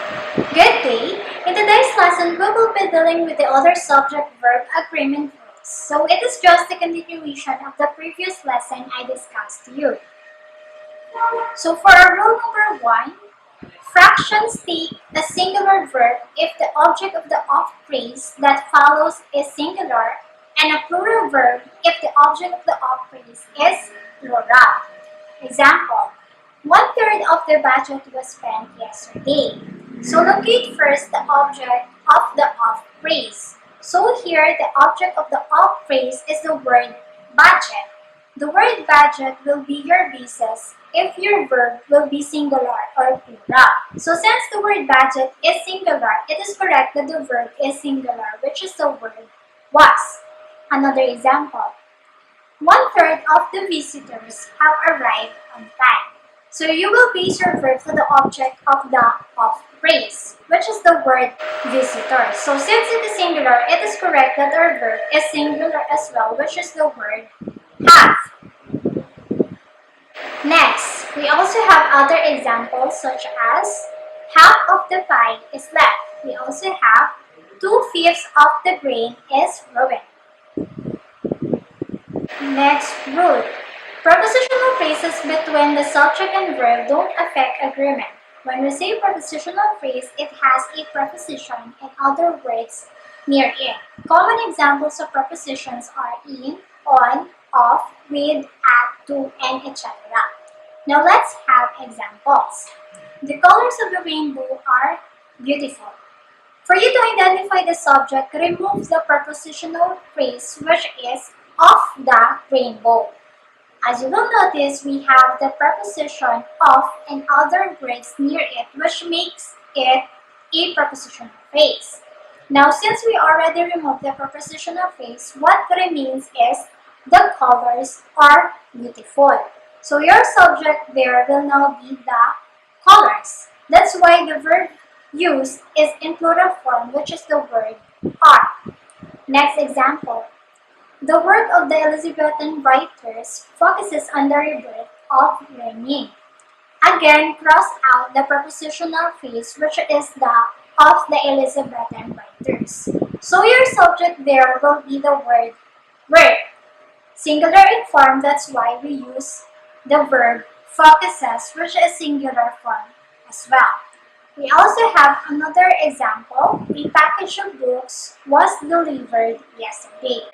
Good day! In today's lesson, we will be dealing with the other subject-verb agreement rules. So it is just the continuation of the previous lesson I discussed to you. So for our rule number 1, fractions take a singular verb if the object of the of phrase that follows is singular, and a plural verb if the object of the of phrase is plural. Example, 1/3 of the budget was spent yesterday. So locate first the object of the of phrase. So here, the object of the of phrase is the word budget. The word budget will be your basis if your verb will be singular or plural. So since the word budget is singular, it is correct that the verb is singular, which is the word was. Another example, 1/3 of the visitors have arrived on time. So you will base your verb to the object of the of phrase, which is the word visitor. So since it is singular, it is correct that our verb is singular as well, which is the word have. Next, we also have other examples such as half of the pie is left. We also have 2/5 of the grain is ruined. Next rule. Prepositional phrases between the subject and verb don't affect agreement. When we say prepositional phrase, it has a preposition and other words near it. Common examples of prepositions are in, on, off, with, at, to, and etc. Now let's have examples. The colors of the rainbow are beautiful. For you to identify the subject, remove the prepositional phrase which is of the rainbow. As you will notice, we have the preposition of and other words near it, which makes it a prepositional phrase. Now, since we already removed the prepositional phrase, what remains is the colors are beautiful. So your subject there will now be the colors. That's why the verb used is in plural form, which is the word are. Next example. The work of the Elizabethan writers focuses on the rebirth of learning. Again, cross out the prepositional phrase, which is the of the Elizabethan writers. So your subject there will be the word work. Singular in form, that's why we use the verb focuses, which is singular form as well. We also have another example. A package of books was delivered yesterday.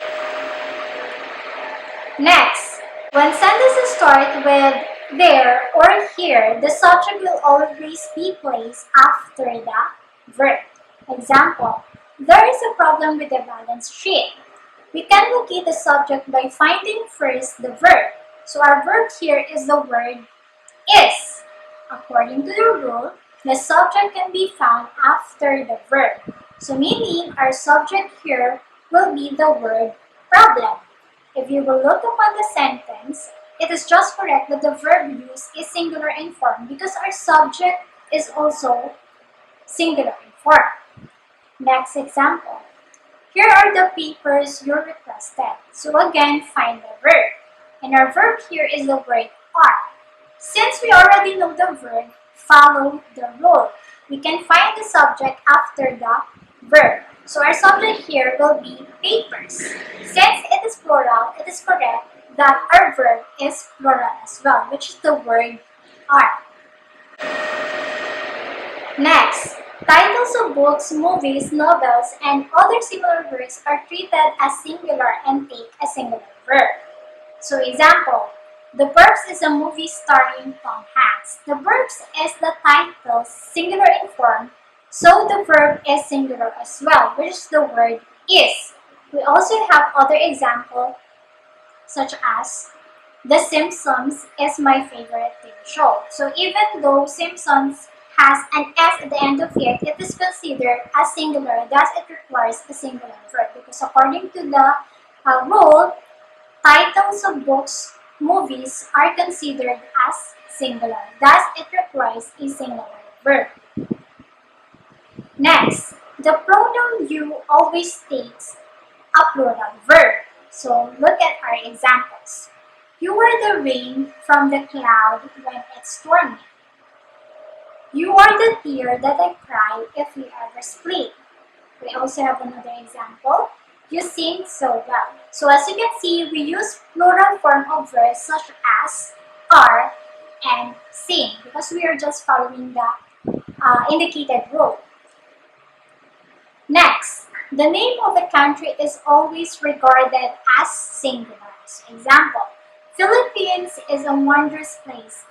Next, when sentences start with there or here, the subject will always be placed after the verb. Example, there is a problem with the balance sheet. We can locate the subject by finding first the verb. So our verb here is the word is. According to the rule, the subject can be found after the verb. So meaning our subject here will be the word problem. If you will look upon the sentence, it is just correct that the verb used is singular in form because our subject is also singular in form. Next example. Here are the papers you requested. So again, find the verb. And our verb here is the word are. Since we already know the verb, follow the rule. We can find the subject after the verb. So our subject here will be papers. Since it is plural, it is correct that our verb is plural as well, which is the word are. Next, titles of books, movies, novels, and other similar words are treated as singular and take a singular verb. So example, The Burbs is a movie starring Tom Hanks. The Burbs is the title, singular in form, so the verb is singular as well, which is the word is. We also have other examples such as The Simpsons is my favorite TV show. So even though Simpsons has an S at the end of it, it is considered as singular, thus it requires a singular verb because according to the rule, titles of books, movies are considered as singular, thus it requires a singular verb. Next, the pronoun you always takes a plural verb. So look at our examples. You are the rain from the cloud when it's stormy. You are the tear that I cry if you ever split. We also have another example. You sing so well. So as you can see, we use plural form of verbs such as are and sing because we are just following the indicated rule. Next, the name of the country is always regarded as singular. So example, Philippines is a wondrous place.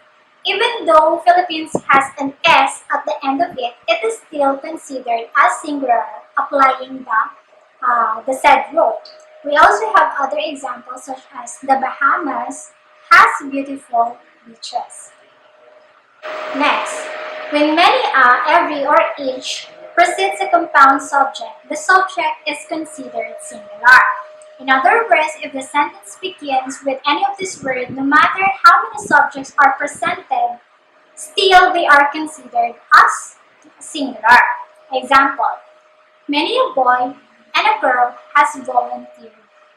Even though Philippines has an S at the end of it, it is still considered as singular, applying the said rule. We also have other examples such as the Bahamas has beautiful beaches. Next, when many, every, or each precedes a compound subject, the subject is considered singular. In other words, if the sentence begins with any of these words, no matter how many subjects are presented, still they are considered as singular. Example, many a boy and a girl has volunteered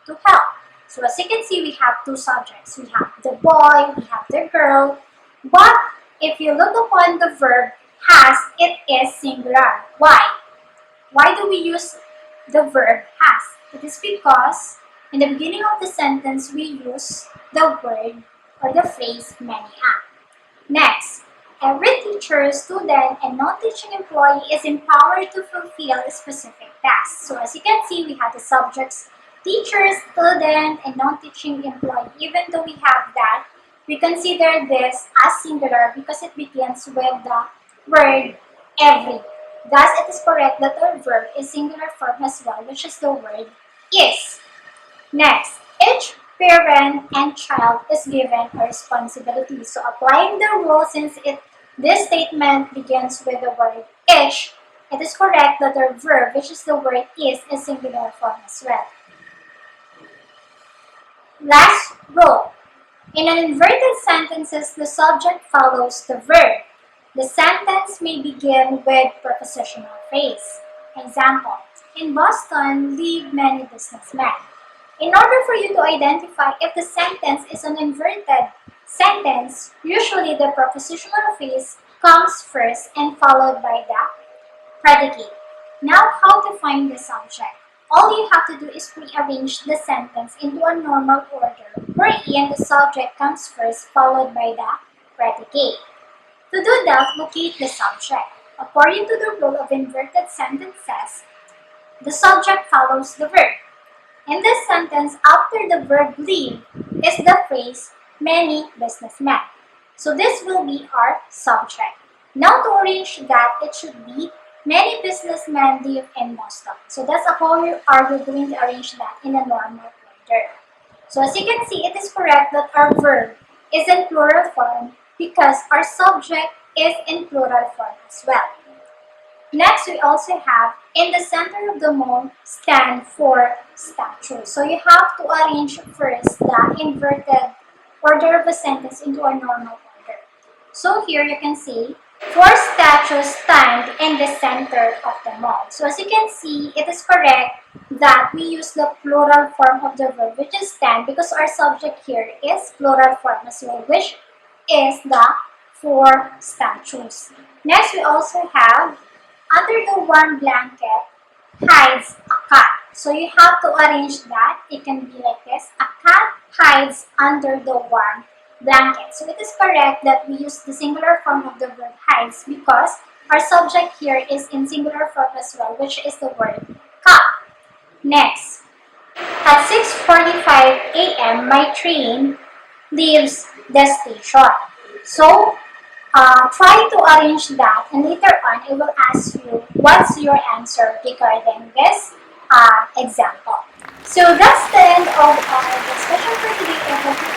to help. So as you can see, we have two subjects. We have the boy, we have the girl, but if you look upon the verb has, it is singular. Why? Why do we use the verb has? It is because in the beginning of the sentence, we use the word or the phrase many a. Next, every teacher, student, and non-teaching employee is empowered to fulfill a specific task. So as you can see, we have the subjects teacher, student, and non-teaching employee. Even though we have that, we consider this as singular because it begins with the word every. Thus, it is correct that our verb is singular form as well, which is the word is. Next, each parent and child is given a responsibility. So, applying the rule, since this statement begins with the word each, it is correct that our verb, which is the word is singular form as well. Last rule. In an inverted sentences, the subject follows the verb. The sentence may begin with prepositional phrase. Example, in Boston live many businessmen. In order for you to identify if the sentence is an inverted sentence, usually the prepositional phrase comes first and followed by the predicate. Now, how to find the subject? All you have to do is rearrange the sentence into a normal order, wherein the subject comes first followed by the predicate. To do that, locate the subject. According to the rule of inverted sentences, the subject follows the verb. In this sentence, after the verb leave is the phrase many businessmen. So this will be our subject. Now to arrange that, it should be many businessmen live in Boston. So that's how we are going to arrange that in a normal order. So as you can see, it is correct that our verb is in plural form because our subject is in plural form as well. Next, we also have in the center of the mall stand for statue. So you have to arrange first the inverted order of a sentence into a normal order. So here you can see 4 statues stand in the center of the mall. So as you can see, it is correct that we use the plural form of the verb, which is stand, because our subject here is plural form as well, which is the 4 statues. Next, we also have under the warm blanket hides a cat. So you have to arrange that. It can be like this. A cat hides under the warm blanket. So it is correct that we use the singular form of the verb hides because our subject here is in singular form as well, which is the word cat. Next, at 6:45 a.m. my train leaves the station. So try to arrange that, and later on I will ask you what's your answer regarding this example. So that's the end of our discussion for today. I hope you